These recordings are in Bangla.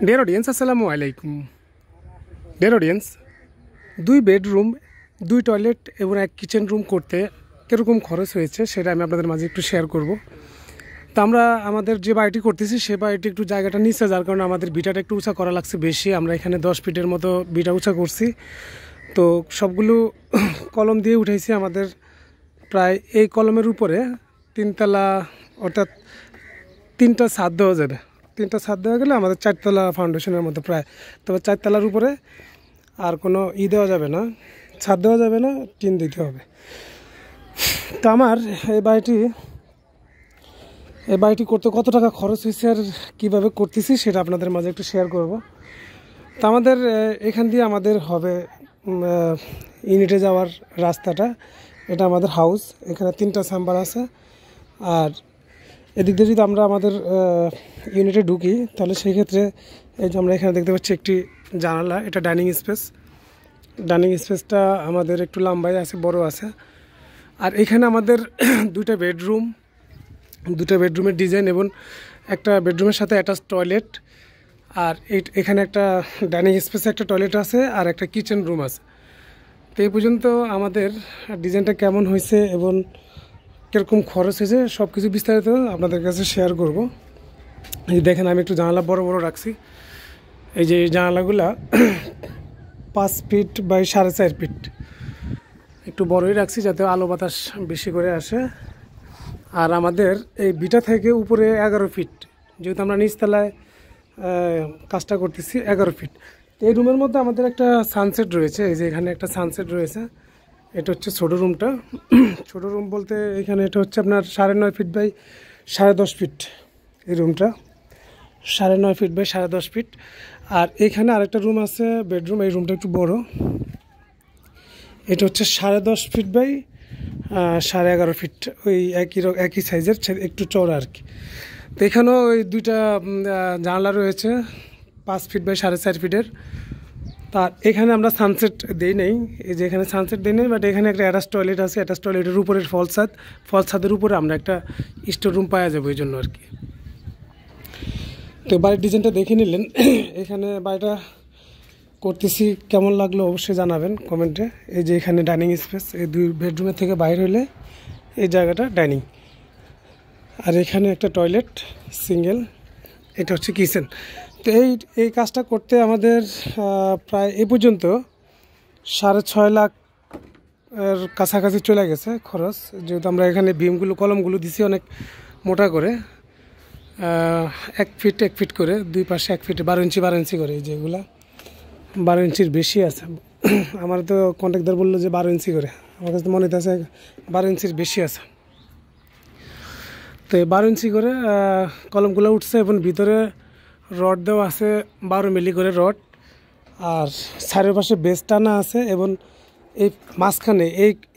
ডিয়ার অডিয়েন্স, আসসালামু আলাইকুম। ডিয়ার অডিয়েন্স, 2 বেডরুম, 2 টয়লেট এবং 1 কিচেন রুম করতে কীরকম খরচ হয়েছে সেটা আমি আপনাদের মাঝে একটু শেয়ার করব। তো আমরা আমাদের যে বাড়িটি করতেছি সে বাড়িটি একটু জায়গাটা নিচে, যার কারণে আমাদের বিটাটা একটু উঁচা করা লাগছে বেশি। আমরা এখানে 10 ফিটের মতো বিটা উঁচা করছি। তো সবগুলো কলম দিয়ে উঠাইছি। আমাদের প্রায় এই কলমের উপরে 3 তলা, অর্থাৎ 3টা ছাদ দেওয়া যাবে। 3টা ছাদ দেওয়া গেলে আমাদের 4 তলা ফাউন্ডেশনের মতো প্রায়। তবে 4 তলার উপরে আর কোনো দেওয়া যাবে না, ছাদ দেওয়া যাবে না, টিন দিতে হবে। তো আমার এই বাড়িটি করতে কত টাকা খরচ হয়েছে আর কীভাবে করতেছি সেটা আপনাদের মাঝে একটু শেয়ার করব। তো আমাদের এখান দিয়ে আমাদের হবে ইউনিটে যাওয়ার রাস্তাটা। এটা আমাদের হাউস, এখানে 3টা চেম্বার আছে। আর এদিক দিয়ে যদি আমরা আমাদের ইউনিটে ঢুকি তাহলে সেই ক্ষেত্রে এই যে আমরা এখানে দেখতে পাচ্ছি একটি জানালা, এটা ডাইনিং স্পেস। ডাইনিং স্পেসটা আমাদের একটু লম্বাই আছে, বড় আছে। আর এখানে আমাদের 2টা বেডরুমের ডিজাইন এবং একটা বেডরুমের সাথে অ্যাটাচ টয়লেট। আর এখানে একটা ডাইনিং স্পেসে একটা টয়লেট আছে আর একটা কিচেন রুম আছে। তো এই পর্যন্ত আমাদের ডিজাইনটা কেমন হয়েছে এবং কীরকম খরচ হয়েছে সব কিছু বিস্তারিত আপনাদের কাছে শেয়ার করব। এই দেখেন, আমি একটু জানালা বড় বড় রাখছি। এই যে জানালাগুলা 5 ফিট বাই 4.5 ফিট, একটু বড়ই রাখছি যাতে আলো বাতাস বেশি করে আসে। আর আমাদের এই বিটা থেকে উপরে 11 ফিট, যেহেতু আমরা নিচতলায় কাজটা করতেছি, 11 ফিট। এই রুমের মধ্যে আমাদের একটা সানসেট রয়েছে। এই যে এখানে একটা সানসেট রয়েছে। এটা হচ্ছে ছোটো রুমটা। ছোটো রুম বলতে এখানে এটা হচ্ছে আপনার 9.5 ফিট বাই 10.5 ফিট। এই রুমটা 9.5 ফিট বাই 10.5 ফিট। আর এখানে আরেকটা রুম আছে, বেডরুম। এই রুমটা একটু বড়, এটা হচ্ছে 10.5 ফিট বাই 11.5 ফিট, ওই একই সাইজের, একটু চওড়া আর কি। তো এখানেও ওই 2টা জানলা রয়েছে 5 ফিট বাই 4.5 ফিটের। তার এখানে আমরা সানসেট দিই নেই, এই যে এখানে সানসেট দিই নেই, বাট এখানে একটা অ্যাটাচ টয়লেট আছে। অ্যাটাচ টয়লেটের উপরে ফল ছাদের উপরে আমরা একটা স্টোর রুম পাওয়া যাবো এই জন্য আর কি। তো বাড়ির ডিজাইনটা দেখে নিলেন। এখানে বাড়িটা করতেছি, কেমন লাগলো অবশ্যই জানাবেন কমেন্টে। এই যে এখানে ডাইনিং স্পেস, এই 2 বেডরুমের থেকে বাইরে হলে এই জায়গাটা ডাইনিং। আর এখানে একটা টয়লেট সিঙ্গেল, এটা হচ্ছে কিচেন। তো এই কাজটা করতে আমাদের প্রায় এ পর্যন্ত 6.5 লাখ এর কাছাকাছি চলে গেছে খরচ। যেহেতু আমরা এখানে কলমগুলো দিছি অনেক মোটা করে, 1 ফিট করে, 2 পাশে 1 ফিটে 12 ইঞ্চি করে। এই যে এগুলা 12 ইঞ্চির বেশি আছে। আমার তো কন্ট্রাক্টর বললো যে 12 ইঞ্চি করে, আমার কাছে মনে হচ্ছে 12 ইঞ্চির বেশি আছে। তো 12 ইঞ্চি করে কলমগুলো উঠছে এবং ভিতরে রড দেওয়া আছে 12 মিলি করে রড। আর চারিপাশে বেস টানা আছে এবং এই মাঝখানে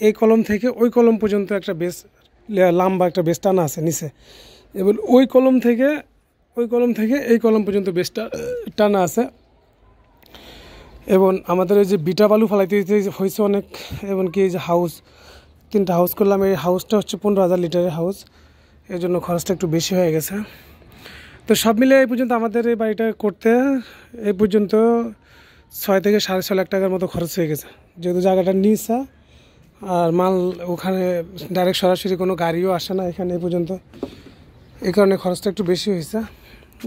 এই কলম থেকে ওই কলম পর্যন্ত একটা বেস, লম্বা একটা বেস টানা আছে নিচে। এবং ওই কলম থেকে এই কলম পর্যন্ত বেসটা টানা আছে। এবং আমাদের এই যে বিটা বালু ফালাইতে হয়েছে অনেক। এবং কি এই যে হাউস, 3টা হাউস করলাম। এই হাউসটা হচ্ছে 15,000 লিটারের হাউস, এই জন্য খরচটা একটু বেশি হয়ে গেছে। তো সব মিলে এই পর্যন্ত আমাদের এই বাড়িটা করতে এই পর্যন্ত 6 থেকে 6.5 লাখ টাকার মতো খরচ হয়ে গেছে। যেহেতু জায়গাটা নিচা আর মাল ওখানে ডাইরেক্ট সরাসরি কোনো গাড়িও আসে না এখানে এই পর্যন্ত, এই কারণে খরচটা একটু বেশি হয়েছে।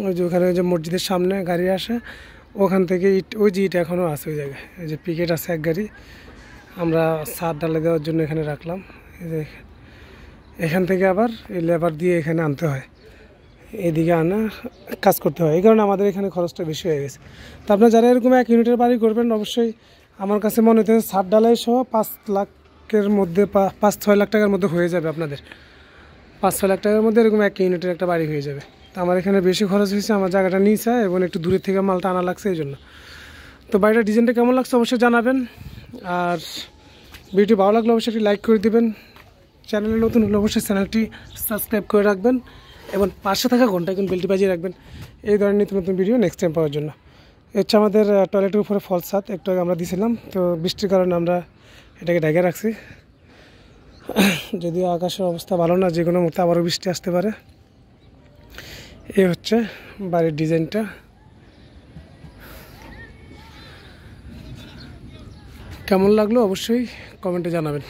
ওই যে ওখানে ওই যে মসজিদের সামনে গাড়ি আসে, ওখান থেকে ওই যে ইট এখনও আছে ওই জায়গায়। এই যে পিকেট আছে 1 গাড়ি, আমরা ছাদ ঢালাই দেওয়ার জন্য এখানে রাখলাম। এই যে এখান থেকে আবার এই লেবার দিয়ে এখানে আনতে হয়, এদিকে আনা কাজ করতে হয়। এই কারণে আমাদের এখানে খরচটা বেশি হয়ে গেছে। তো আপনারা যারা এরকম 1 ইউনিটের বাড়ি করবেন, অবশ্যই আমার কাছে মনে হচ্ছে ছাদ ঢালাই সহ 5 লাখের মধ্যে, 5-6 লাখ টাকার মধ্যে হয়ে যাবে আপনাদের। 5-6 লাখ টাকার মধ্যে এরকম 1 ইউনিটের একটা বাড়ি হয়ে যাবে। তো আমার এখানে বেশি খরচ হয়েছে, আমার জায়গাটা নিচা এবং একটু দূরের থেকে মালটা আনা লাগছে এই জন্য। তো বাড়িটার ডিজাইনটা কেমন লাগছে অবশ্যই জানাবেন। আর ভিডিওটি ভালো লাগলে অবশ্যই একটি লাইক করে দেবেন। চ্যানেলে নতুন হলে অবশ্যই চ্যানেলটি সাবস্ক্রাইব করে রাখবেন এবং পাশে থাকা ঘন্টা কিন্তু বেলটি বাজিয়ে রাখবেন এই ধরনের নিত্য নতুন ভিডিও নেক্সট টাইম পাওয়ার জন্য। হচ্ছে আমাদের টয়লেটের উপরে ফল ছাদ একটু আগে আমরা দিয়েছিলাম। তো বৃষ্টির কারণে আমরা এটাকে ঢেকে রাখছি। যদিও আকাশের অবস্থা ভালো না, যে কোনো মুহূর্তে আবারও বৃষ্টি আসতে পারে। এই হচ্ছে বাড়ির ডিজাইনটা। কেমন লাগলো অবশ্যই কমেন্টে জানাবেন।